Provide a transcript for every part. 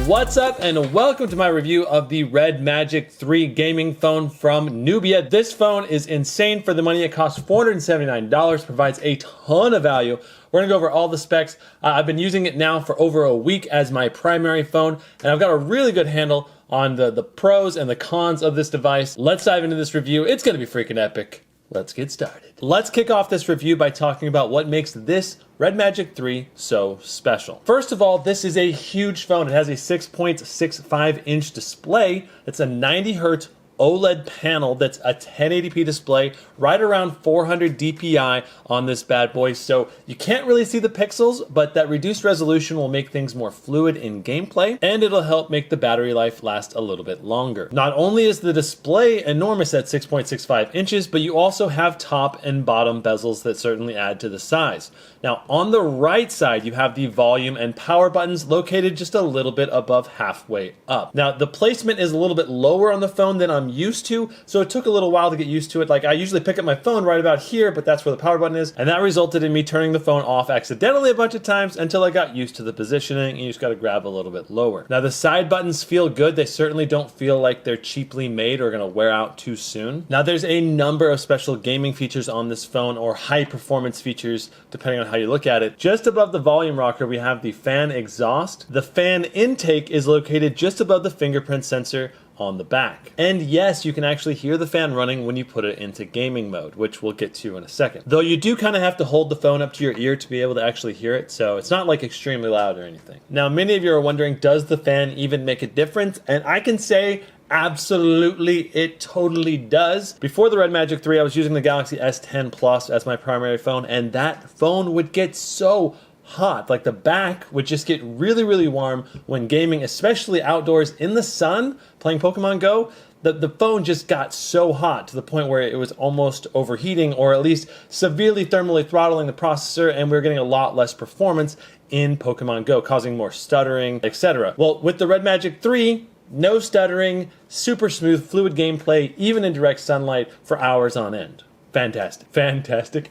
What's up and welcome to my review of the Red Magic 3 gaming phone from Nubia. This phone is insane for the money. It costs $479, provides a ton of value. We're gonna go over all the specs. I've been using it now for over a week as my primary phone, and I've got a really good handle on the pros and the cons of this device. Let's dive into this review. It's gonna be freaking epic. Let's get started. Let's kick off this review by talking about what makes this Red Magic 3 so special. First of all, this is a huge phone. It has a 6.65-inch display. It's a 90 Hz OLED panel that's a 1080p display, right around 400 DPI on this bad boy. So you can't really see the pixels, but that reduced resolution will make things more fluid in gameplay, and it'll help make the battery life last a little bit longer. Not only is the display enormous at 6.65 inches, but you also have top and bottom bezels that certainly add to the size. Now on the right side, you have the volume and power buttons located just a little bit above halfway up. Now the placement is a little bit lower on the phone than I'm used to, so it took a little while to get used to it. Like, I usually pick up my phone right about here, but that's where the power button is, and that resulted in me turning the phone off accidentally a bunch of times until I got used to the positioning, and you just gotta grab a little bit lower. Now the side buttons feel good. They certainly don't feel like they're cheaply made or gonna wear out too soon. Now there's a number of special gaming features on this phone, or high performance features, depending on how you look at it. Just above the volume rocker, we have the fan exhaust. The fan intake is located just above the fingerprint sensor on the back. And yes, you can actually hear the fan running when you put it into gaming mode, which we'll get to in a second. Though you do kind of have to hold the phone up to your ear to be able to actually hear it, so it's not like extremely loud or anything. Now, many of you are wondering, does the fan even make a difference? And I can say, absolutely, it totally does. Before the Red Magic 3, I was using the Galaxy S10 Plus as my primary phone, and that phone would get so hot. Like, the back would just get really, really warm when gaming, especially outdoors in the sun, playing Pokemon Go. The phone just got so hot to the point where it was almost overheating, or at least severely thermally throttling the processor, and we were getting a lot less performance in Pokemon Go, causing more stuttering, etc. Well, with the Red Magic 3, no stuttering, super smooth, fluid gameplay, even in direct sunlight for hours on end. Fantastic. Fantastic.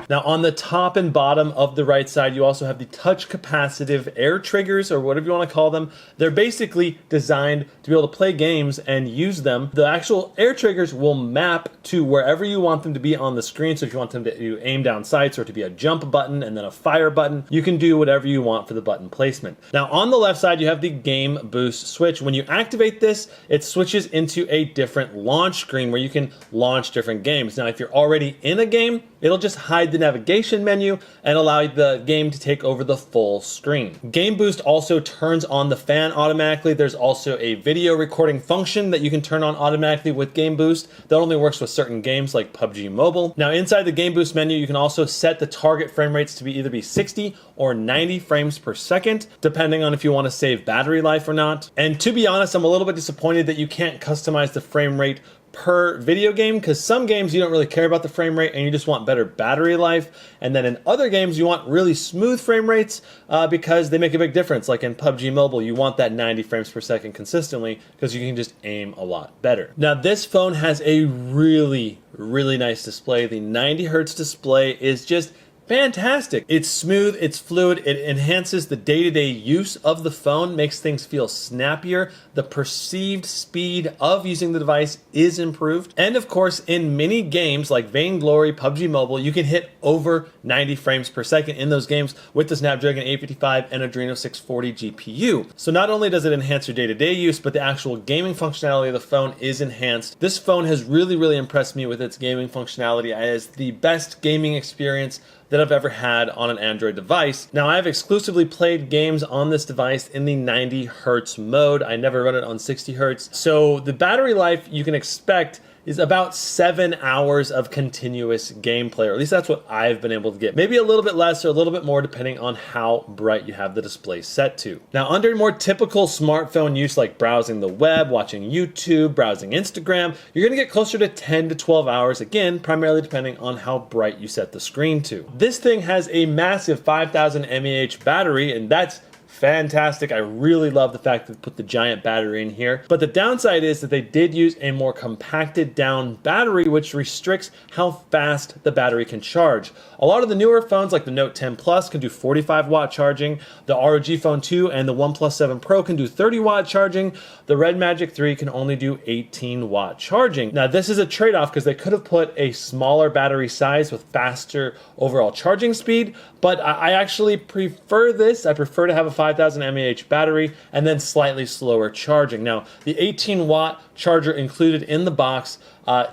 Now on the top and bottom of the right side, you also have the touch capacitive air triggers, or whatever you want to call them. They're basically designed to be able to play games and use them. The actual air triggers will map to wherever you want them to be on the screen. So if you want them to aim down sights, or to be a jump button and then a fire button, you can do whatever you want for the button placement. Now on the left side, you have the game boost switch. When you activate this, it switches into a different launch screen where you can launch different games. Now if you're already in a game, it'll just hide the navigation menu and allow the game to take over the full screen. Game Boost also turns on the fan automatically. There's also a video recording function that you can turn on automatically with Game Boost. That only works with certain games like PUBG Mobile. Now inside the Game Boost menu, you can also set the target frame rates to be either 60 or 90 frames per second, depending on if you want to save battery life or not. And to be honest, I'm a little bit disappointed that you can't customize the frame rate per video game, because some games you don't really care about the frame rate and you just want better battery life, and then in other games you want really smooth frame rates because they make a big difference. Like in PUBG Mobile, you want that 90 frames per second consistently because you can just aim a lot better. Now this phone has a really, really nice display. The 90 Hz display is just fantastic. It's smooth, it's fluid, it enhances the day-to-day use of the phone, makes things feel snappier. The perceived speed of using the device is improved. And of course, in many games like Vainglory, PUBG Mobile, you can hit over 90 frames per second in those games with the Snapdragon 855 and Adreno 640 GPU. So not only does it enhance your day-to-day use, but the actual gaming functionality of the phone is enhanced. This phone has really, really impressed me with its gaming functionality as the best gaming experience that I've ever had on an Android device. Now, I've exclusively played games on this device in the 90 Hz mode. I never run it on 60 Hz. So the battery life you can expect is about 7 hours of continuous gameplay, or at least that's what I've been able to get. Maybe a little bit less or a little bit more depending on how bright you have the display set to. Now, under more typical smartphone use like browsing the web, watching YouTube, browsing Instagram, you're gonna get closer to 10 to 12 hours, again, primarily depending on how bright you set the screen to. This thing has a massive 5000 mAh battery, and that's fantastic. I really love the fact that they put the giant battery in here. But the downside is that they did use a more compacted down battery, which restricts how fast the battery can charge. A lot of the newer phones like the Note 10 Plus can do 45-watt charging. The ROG Phone 2 and the OnePlus 7 Pro can do 30-watt charging. The Red Magic 3 can only do 18-watt charging. Now this is a trade-off because they could have put a smaller battery size with faster overall charging speed, but I actually prefer this. I prefer to have a 5000 mAh battery and then slightly slower charging. Now the 18-watt charger included in the box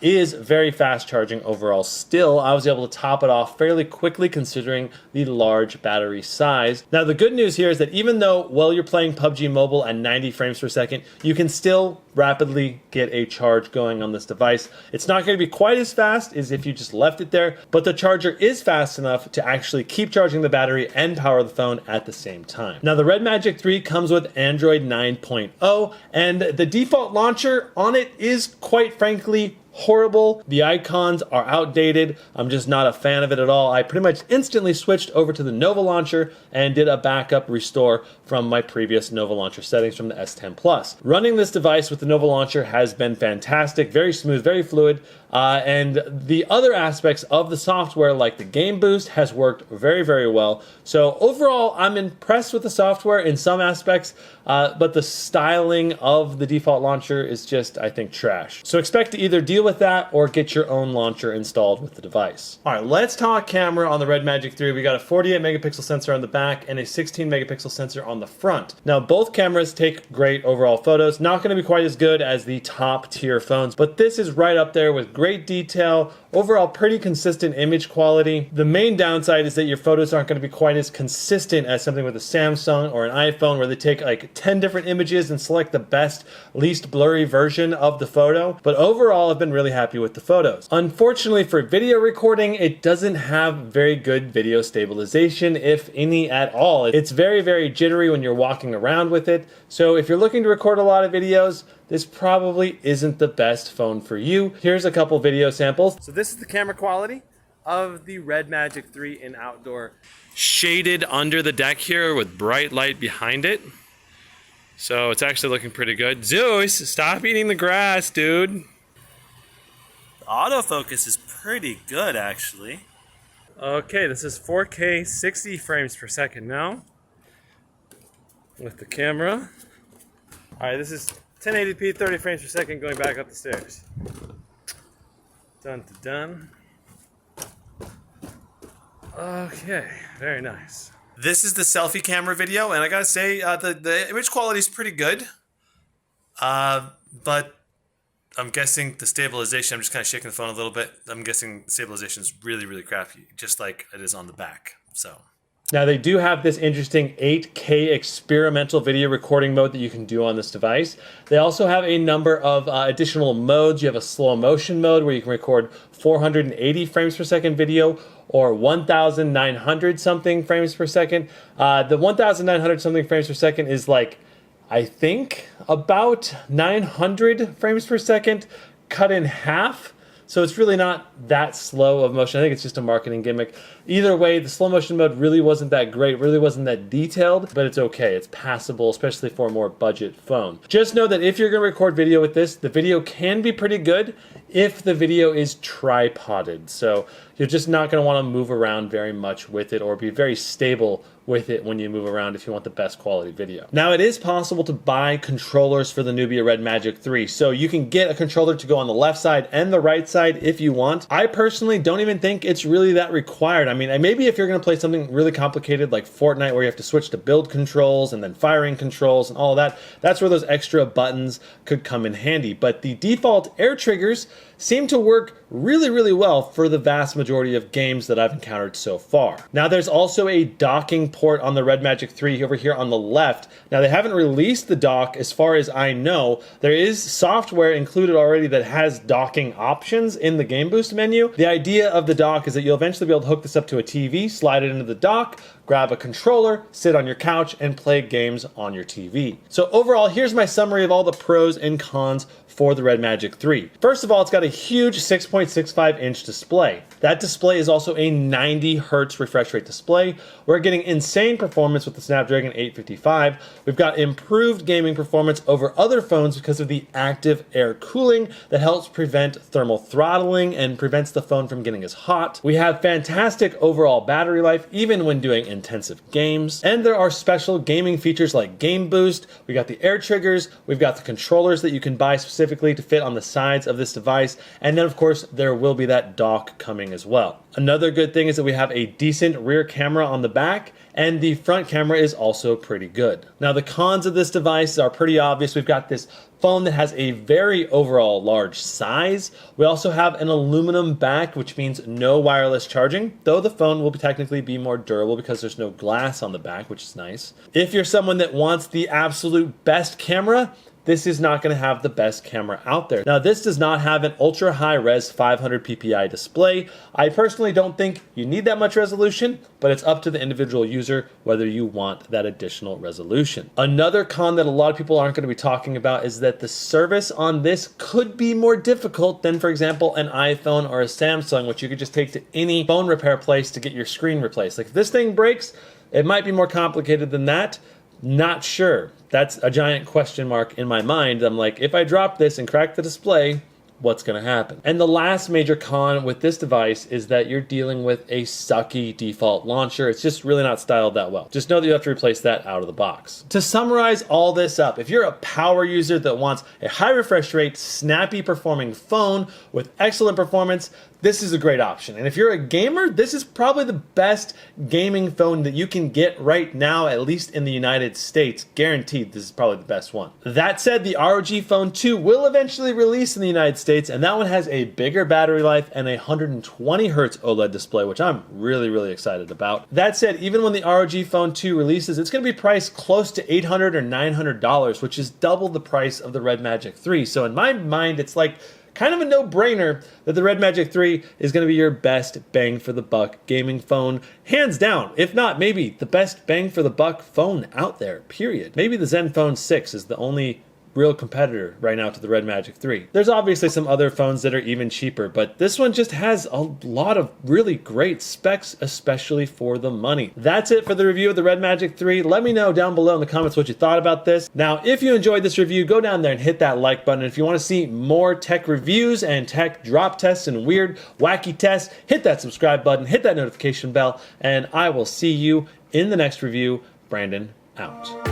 is very fast charging overall still. I was able to top it off fairly quickly considering the large battery size. Now the good news here is that even though while you're playing PUBG Mobile at 90 frames per second, you can still rapidly get a charge going on this device. It's not going to be quite as fast as if you just left it there, but the charger is fast enough to actually keep charging the battery and power the phone at the same time. Now the Red Magic 3 comes with Android 9.0 and the default launcher on it is quite frankly horrible. The icons are outdated. I'm just not a fan of it at all. I pretty much instantly switched over to the Nova launcher and did a backup restore from my previous Nova launcher settings from the S10 Plus. Running this device with the Nova launcher has been fantastic, very smooth, very fluid, and the other aspects of the software like the game boost has worked very, very well. So overall, I'm impressed with the software in some aspects, but the styling of the default launcher is just, I think, trash. So expect to either deal with that or get your own launcher installed with the device. All right, let's talk camera on the Red Magic 3. We got a 48 megapixel sensor on the back and a 16 megapixel sensor on the front. Now, both cameras take great overall photos. Not going to be quite as good as the top tier phones, but this is right up there with great detail, overall pretty consistent image quality. The main downside is that your photos aren't going to be quite as consistent as something with a Samsung or an iPhone where they take like 10 different images and select the best, least blurry version of the photo. But overall, I've been really happy with the photos. Unfortunately for video recording, it doesn't have very good video stabilization, if any at all. It's very, very jittery when you're walking around with it. So if you're looking to record a lot of videos, this probably isn't the best phone for you. Here's a couple video samples. So this is the camera quality of the Red Magic 3 in outdoor. Shaded under the deck here with bright light behind it. So it's actually looking pretty good. Zeus, stop eating the grass, dude. The autofocus is pretty good, actually. Okay, this is 4K 60 frames per second now with the camera. All right, this is 1080p 30 frames per second going back up the stairs. Dun to dun. Okay, very nice. This is the selfie camera video, and I gotta say, the image quality is pretty good. But I'm guessing the stabilization, I'm just kind of shaking the phone a little bit. I'm guessing the stabilization is really, really crappy, just like it is on the back. So. Now they do have this interesting 8K experimental video recording mode that you can do on this device. They also have a number of additional modes. You have a slow motion mode where you can record 480 frames per second video or 1,900 something frames per second. The 1,900 something frames per second is like, I think, about 900 frames per second cut in half. So it's really not that slow of motion. I think it's just a marketing gimmick. Either way, the slow motion mode really wasn't that great, really wasn't that detailed, but it's okay. It's passable, especially for a more budget phone. Just know that if you're gonna record video with this, the video can be pretty good if the video is tripoded. So you're just not gonna wanna move around very much with it or be very stable with it when you move around if you want the best quality video. Now it is possible to buy controllers for the Nubia Red Magic 3, so you can get a controller to go on the left side and the right side if you want. I personally don't even think it's really that required. I mean, maybe if you're gonna play something really complicated like Fortnite where you have to switch to build controls and then firing controls and all of that, that's where those extra buttons could come in handy. But the default air triggers seem to work really, really well for the vast majority of games that I've encountered so far. Now there's also a docking port on the Red Magic 3 over here on the left. Now they haven't released the dock as far as I know. There is software included already that has docking options in the Game Boost menu. The idea of the dock is that you'll eventually be able to hook this up to a TV, slide it into the dock, grab a controller, sit on your couch, and play games on your TV. So overall, here's my summary of all the pros and cons for the Red Magic 3. First of all, it's got a huge 6.65-inch display. That display is also a 90 Hz refresh rate display. We're getting insane performance with the Snapdragon 855. We've got improved gaming performance over other phones because of the active air cooling that helps prevent thermal throttling and prevents the phone from getting as hot. We have fantastic overall battery life even when doing intensive games. And there are special gaming features like Game Boost. We got the air triggers. We've got the controllers that you can buy specifically to fit on the sides of this device. And then of course there will be that dock coming as well. Another good thing is that we have a decent rear camera on the back, and the front camera is also pretty good. Now the cons of this device are pretty obvious. We've got this phone that has a very overall large size. We also have an aluminum back, which means no wireless charging, though the phone will technically be more durable because there's no glass on the back, which is nice. If you're someone that wants the absolute best camera, this is not going to have the best camera out there. Now, this does not have an ultra high res 500 ppi display. I personally don't think you need that much resolution, but it's up to the individual user whether you want that additional resolution. Another con that a lot of people aren't going to be talking about is that the service on this could be more difficult than, for example, an iPhone or a Samsung, which you could just take to any phone repair place to get your screen replaced. Like if this thing breaks, it might be more complicated than that. Not sure. That's a giant question mark in my mind. I'm like, if I drop this and crack the display, what's going to happen? And the last major con with this device is that you're dealing with a sucky default launcher. It's just really not styled that well. Just know that you have to replace that out of the box. To summarize all this up, if you're a power user that wants a high refresh rate, snappy performing phone with excellent performance, this is a great option. And if you're a gamer, this is probably the best gaming phone that you can get right now, at least in the United States. Guaranteed, this is probably the best one. That said, the ROG Phone 2 will eventually release in the United States, and that one has a bigger battery life and a 120 Hz OLED display, which I'm really excited about. That said, even when the ROG Phone 2 releases, it's going to be priced close to $800 or $900, which is double the price of the Red Magic 3. So in my mind, it's like kind of a no-brainer that the Red Magic 3 is going to be your best bang for the buck gaming phone, hands down. If not, maybe the best bang for the buck phone out there, period. Maybe the Zenfone 6 is the only real competitor right now to the Red Magic 3. There's obviously some other phones that are even cheaper, but this one just has a lot of really great specs, especially for the money. That's it for the review of the Red Magic 3. Let me know down below in the comments what you thought about this. Now, if you enjoyed this review, go down there and hit that like button. If you want to see more tech reviews and tech drop tests and weird, wacky tests, hit that subscribe button, hit that notification bell, and I will see you in the next review. Brandon out.